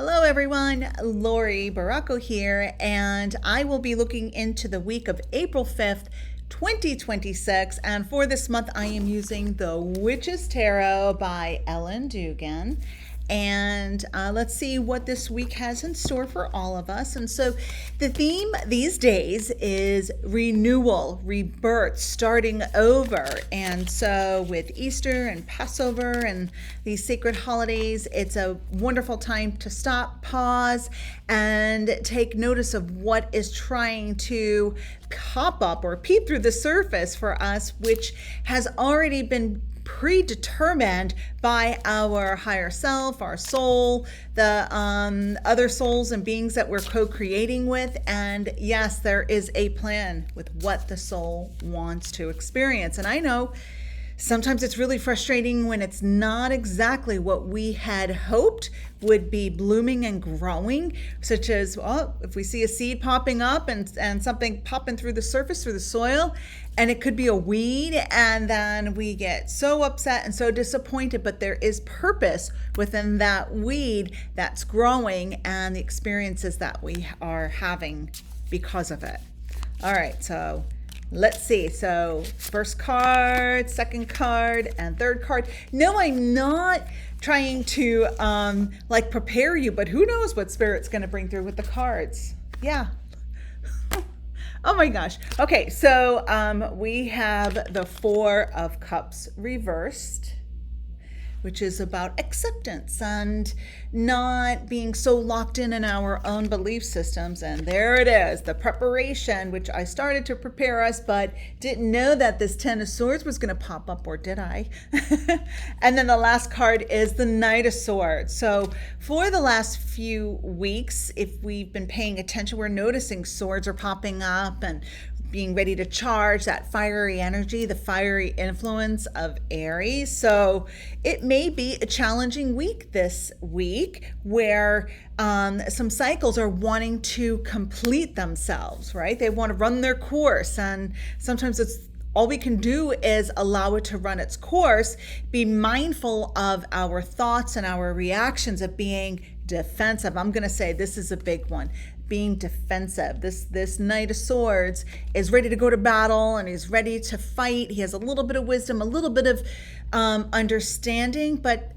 Hello everyone, Laurie Barraco here, and I will be looking into the week of April 5th, 2026, and for this month I am using the Witch's Tarot by Dugan. And let's see what this week has in store for all of us. And so the theme these days is renewal, rebirth, starting over. And so with Easter and Passover and these sacred holidays, it's a wonderful time to stop, pause, and take notice of what is trying to pop up or peep through the surface for us, which has already been predetermined by our higher self, our soul, the other souls and beings that we're co-creating with. And yes, there is a plan with what the soul wants to experience. And I know sometimes it's really frustrating when it's not exactly what we had hoped would be blooming and growing, such as, well, if we see a seed popping up and something popping through the surface, through the soil, and it could be a weed, and then we get so upset and so disappointed, but there is purpose within that weed that's growing and the experiences that we are having because of it. All right, so let's see. So first card, second card, and third card. No, I'm not trying to prepare you, but who knows what Spirit's going to bring through with the cards. Yeah. Oh my gosh. Okay, so we have the Four of Cups reversed, which is about acceptance and not being so locked in our own belief systems. And there it is, the preparation, which I started to prepare us, but didn't know that this Ten of Swords was going to pop up, or did I? And then the last card is the Knight of Swords. So for the last few weeks, if we've been paying attention, we're noticing swords are popping up and being ready to charge that fiery energy, the fiery influence of Aries. So it may be a challenging week this week where some cycles are wanting to complete themselves, right? They want to run their course, and sometimes it's all we can do is allow it to run its course, be mindful of our thoughts and our reactions of being defensive. I'm going to say this is a big one. Being defensive. This Knight of Swords is ready to go to battle and he's ready to fight. He has a little bit of wisdom, a little bit of understanding, but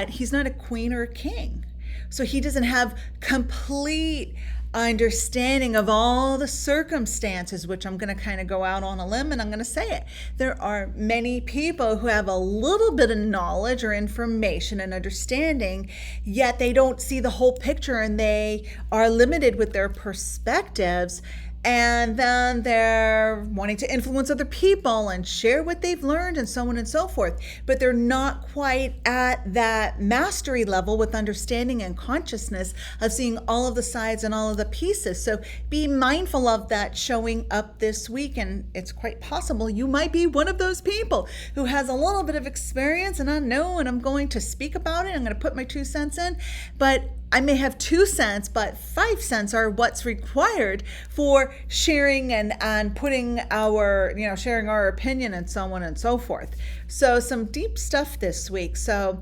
he's not a queen or a king. So he doesn't have complete understanding of all the circumstances, which I'm going to kind of go out on a limb and I'm going to say it. There are many people who have a little bit of knowledge or information and understanding, yet they don't see the whole picture and they are limited with their perspectives. And then they're wanting to influence other people and share what they've learned and so on and so forth. But they're not quite at that mastery level with understanding and consciousness of seeing all of the sides and all of the pieces. So be mindful of that showing up this week. And it's quite possible you might be one of those people who has a little bit of experience, and I know, and I'm going to speak about it. I'm going to put my 2 cents in, but I may have 2 cents, but 5 cents are what's required for sharing and putting our, sharing our opinion and so on and so forth. So some deep stuff this week. So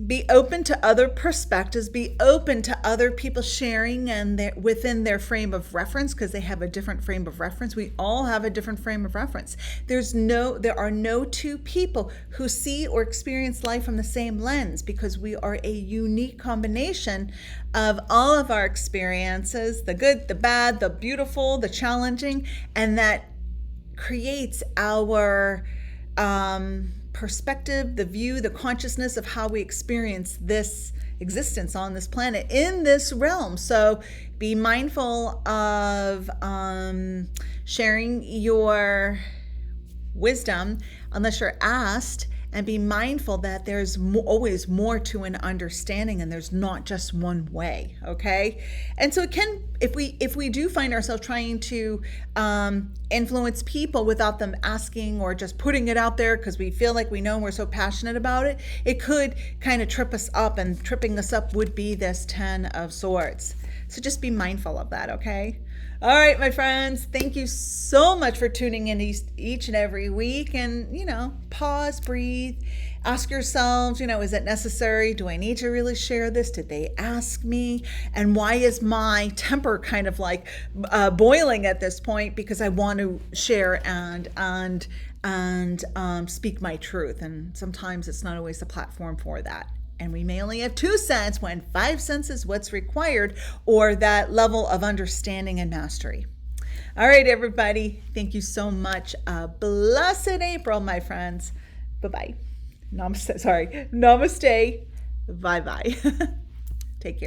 be open to other perspectives, be open to other people sharing and within their frame of reference, because they have a different frame of reference. We all have a different frame of reference. There are no two people who see or experience life from the same lens, because we are a unique combination of all of our experiences, the good, the bad, the beautiful, the challenging, and that creates our perspective, the view, the consciousness of how we experience this existence on this planet in this realm. So be mindful of sharing your wisdom unless you're asked, and be mindful that there's always more to an understanding, and there's not just one way. Okay, and so it can, if we do find ourselves trying to influence people without them asking, or just putting it out there because we feel like we know and we're so passionate about it, it could kind of trip us up, and tripping us up would be this Ten of Swords. So just be mindful of that. Okay. All right, my friends, thank you so much for tuning in each and every week. And, pause, breathe, ask yourselves, is it necessary? Do I need to really share this? Did they ask me? And why is my temper kind of like boiling at this point? Because I want to share and speak my truth. And sometimes it's not always the platform for that. And we may only have 2 cents when 5 cents is what's required, or that level of understanding and mastery. All right, everybody. Thank you so much. Blessed April, my friends. Bye-bye. Namaste. Sorry. Namaste. Bye-bye.